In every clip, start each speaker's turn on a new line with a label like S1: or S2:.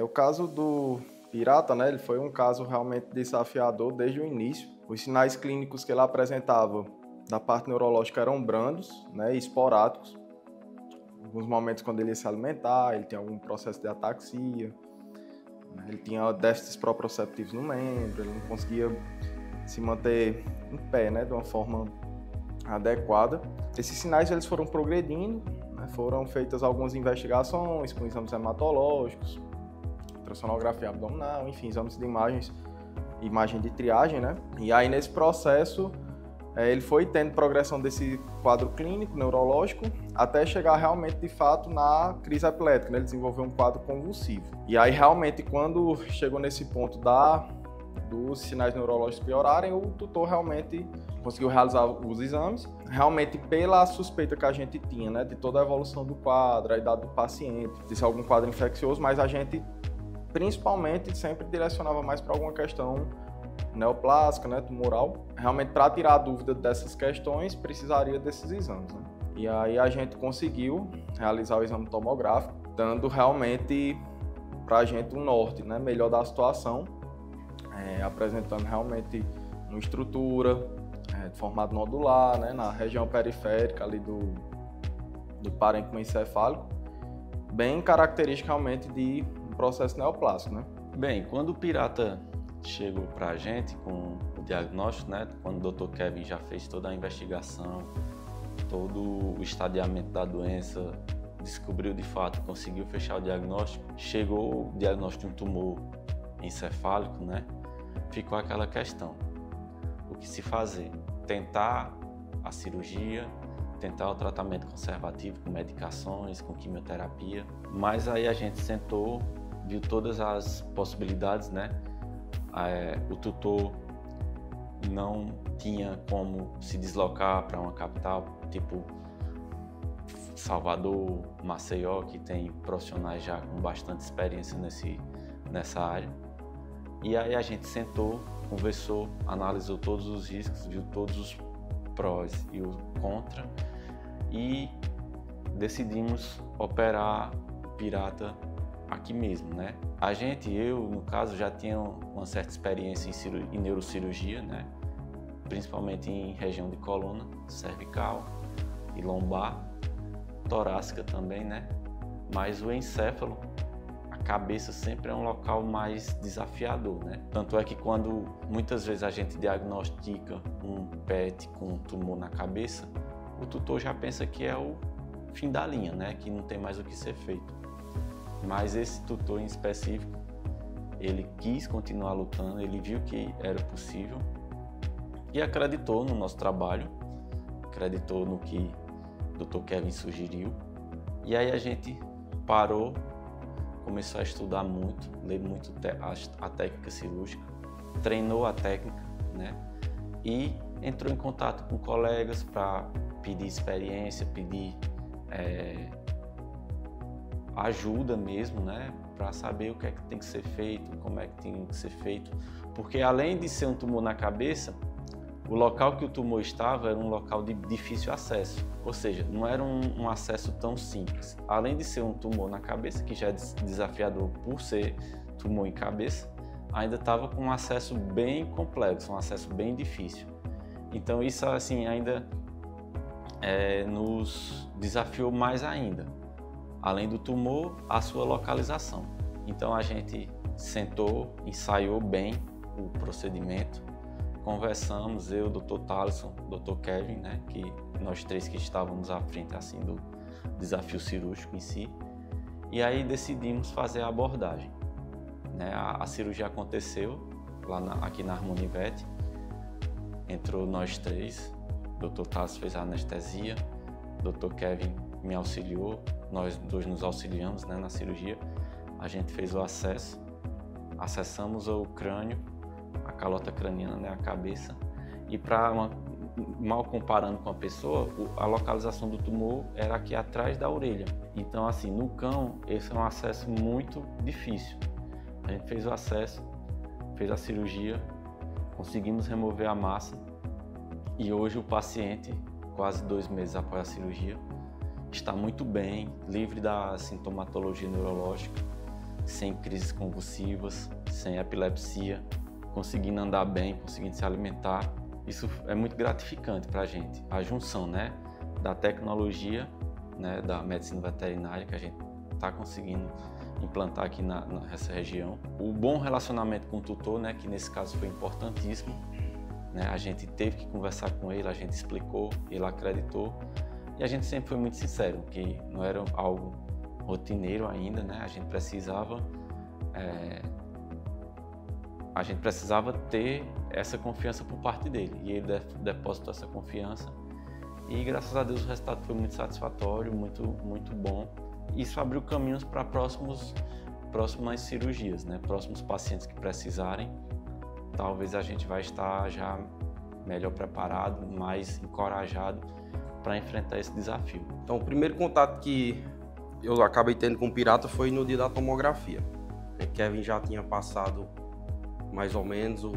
S1: O caso do Pirata, né, ele foi um caso realmente desafiador desde o início. Os sinais clínicos que ele apresentava da parte neurológica eram brandos, né, e esporádicos. Alguns momentos quando ele ia se alimentar, ele tinha algum processo de ataxia, né, ele tinha déficits proprioceptivos no membro, ele não conseguia se manter em pé, né, de uma forma adequada. Esses sinais eles foram progredindo, né, foram feitas algumas investigações com exames hematológicos, ultrassonografia abdominal, enfim, exames de imagem de triagem, né? E aí nesse processo ele foi tendo progressão desse quadro clínico, neurológico, até chegar realmente de fato na crise epilética, né? Ele desenvolveu um quadro convulsivo. E aí realmente quando chegou nesse ponto dos sinais neurológicos piorarem, o tutor realmente conseguiu realizar os exames, realmente pela suspeita que a gente tinha, né, de toda a evolução do quadro, a idade do paciente, de ser algum quadro infeccioso, mas a gente principalmente sempre direcionava mais para alguma questão neoplásica, né, tumoral. Realmente, para tirar a dúvida dessas questões, precisaria desses exames, né? E aí a gente conseguiu realizar o exame tomográfico, dando realmente para a gente um norte, né, melhor da situação, apresentando realmente uma estrutura de formato nodular, né, na região periférica ali do parênquima encefálico, bem característica realmente de processo neoplásico, né?
S2: Bem, quando o Pirata chegou para a gente com o diagnóstico, né? Quando o Dr. Kevin já fez toda a investigação, todo o estadiamento da doença, descobriu de fato, conseguiu fechar o diagnóstico, chegou o diagnóstico de um tumor encefálico, né? Ficou aquela questão, o que se fazer? Tentar a cirurgia, tentar o tratamento conservativo com medicações, com quimioterapia, mas aí a gente sentou, viu todas as possibilidades, né? O tutor não tinha como se deslocar para uma capital, tipo Salvador, Maceió, que tem profissionais já com bastante experiência nessa área. E aí a gente sentou, conversou, analisou todos os riscos, viu todos os prós e os contra e decidimos operar o Pirata aqui mesmo, né? Eu, no caso, já tinha uma certa experiência em neurocirurgia, né? Principalmente em região de coluna, cervical e lombar, torácica também, né? Mas o encéfalo, a cabeça sempre é um local mais desafiador, né? Tanto é que quando muitas vezes a gente diagnostica um PET com um tumor na cabeça, o tutor já pensa que é o fim da linha, né? Que não tem mais o que ser feito. Mas esse tutor em específico, ele quis continuar lutando, ele viu que era possível e acreditou no nosso trabalho, acreditou no que o Dr. Kevin sugeriu. E aí a gente parou, começou a estudar muito, ler muito a técnica cirúrgica, treinou a técnica, né? E entrou em contato com colegas para pedir experiência, pedir ajuda mesmo, né, para saber o que é que tem que ser feito, como é que tem que ser feito, porque além de ser um tumor na cabeça, o local que o tumor estava era um local de difícil acesso, ou seja, não era um acesso tão simples. Além de ser um tumor na cabeça, que já é desafiador por ser tumor em cabeça, ainda estava com um acesso bem complexo, um acesso bem difícil. Então isso assim ainda nos desafiou mais ainda. Além do tumor, a sua localização. Então a gente sentou, ensaiou bem o procedimento, conversamos, eu, Dr. Thaleson, Dr. Kevin, né, que nós três que estávamos à frente assim do desafio cirúrgico em si, e aí decidimos fazer a abordagem, né? A cirurgia aconteceu lá aqui na Harmonivet, entrou nós três, Dr. Thaleson fez a anestesia, Dr. Kevin me auxiliou, nós dois nos auxiliamos, né, na cirurgia. A gente fez o acesso, acessamos o crânio, a calota craniana, né, a cabeça, e mal comparando com a pessoa, a localização do tumor era aqui atrás da orelha. Então, assim, no cão, esse é um acesso muito difícil. A gente fez o acesso, fez a cirurgia, conseguimos remover a massa e hoje o paciente, quase 2 meses após a cirurgia, está muito bem, livre da sintomatologia neurológica, sem crises convulsivas, sem epilepsia, conseguindo andar bem, conseguindo se alimentar. Isso é muito gratificante para a gente. A junção, né, da tecnologia, né, da medicina veterinária que a gente está conseguindo implantar aqui nessa região. O bom relacionamento com o tutor, né, que nesse caso foi importantíssimo, né, a gente teve que conversar com ele, a gente explicou, ele acreditou e a gente sempre foi muito sincero que não era algo rotineiro ainda, né, a gente precisava ter essa confiança por parte dele e ele depositou essa confiança e graças a Deus o resultado foi muito satisfatório, muito bom. Isso abriu caminhos para próximas cirurgias, né? Próximos pacientes que precisarem, talvez a gente vai estar já melhor preparado, mais encorajado para enfrentar esse desafio.
S3: Então, o primeiro contato que eu acabei tendo com o Pirata foi no dia da tomografia. Kevin já tinha passado mais ou menos o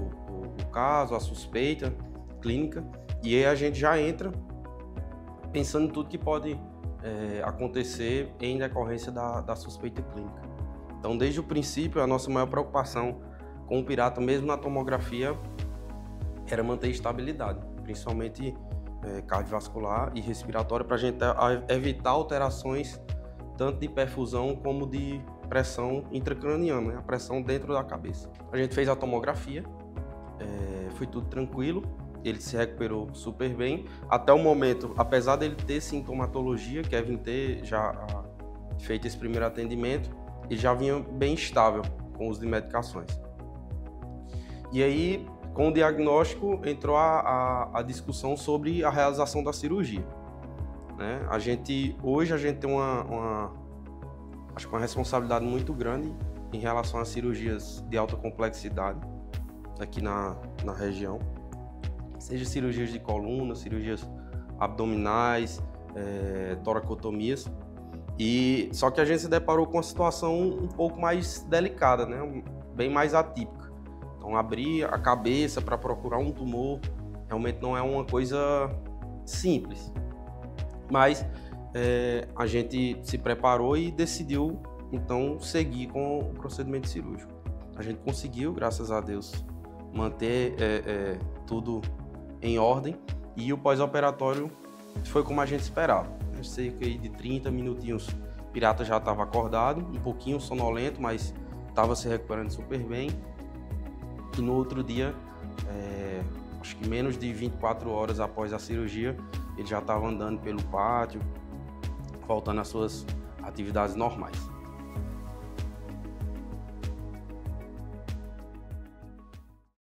S3: caso, a suspeita clínica, e aí a gente já entra pensando em tudo que pode acontecer em decorrência da suspeita clínica. Então, desde o princípio, a nossa maior preocupação com o Pirata, mesmo na tomografia, era manter estabilidade, principalmente cardiovascular e respiratória, para a gente evitar alterações tanto de perfusão como de pressão intracraniana, né? A pressão dentro da cabeça. A gente fez a tomografia, foi tudo tranquilo, ele se recuperou super bem. Até o momento, apesar dele ter sintomatologia, Kevin ter já feito esse primeiro atendimento, ele já vinha bem estável com o uso de medicações. E aí, com o diagnóstico, entrou a discussão sobre a realização da cirurgia, né? Hoje a gente tem acho que uma responsabilidade muito grande em relação às cirurgias de alta complexidade aqui na região, seja cirurgias de coluna, cirurgias abdominais, toracotomias. Só que a gente se deparou com uma situação um pouco mais delicada, né? Bem mais atípica. Então, abrir a cabeça para procurar um tumor realmente não é uma coisa simples. Mas a gente se preparou e decidiu, então, seguir com o procedimento cirúrgico. A gente conseguiu, graças a Deus, manter tudo em ordem e o pós-operatório foi como a gente esperava. Cerca de 30 minutinhos, o Pirata já estava acordado, um pouquinho sonolento, mas estava se recuperando super bem. E no outro dia, acho que menos de 24 horas após a cirurgia, ele já estava andando pelo pátio, voltando às suas atividades normais.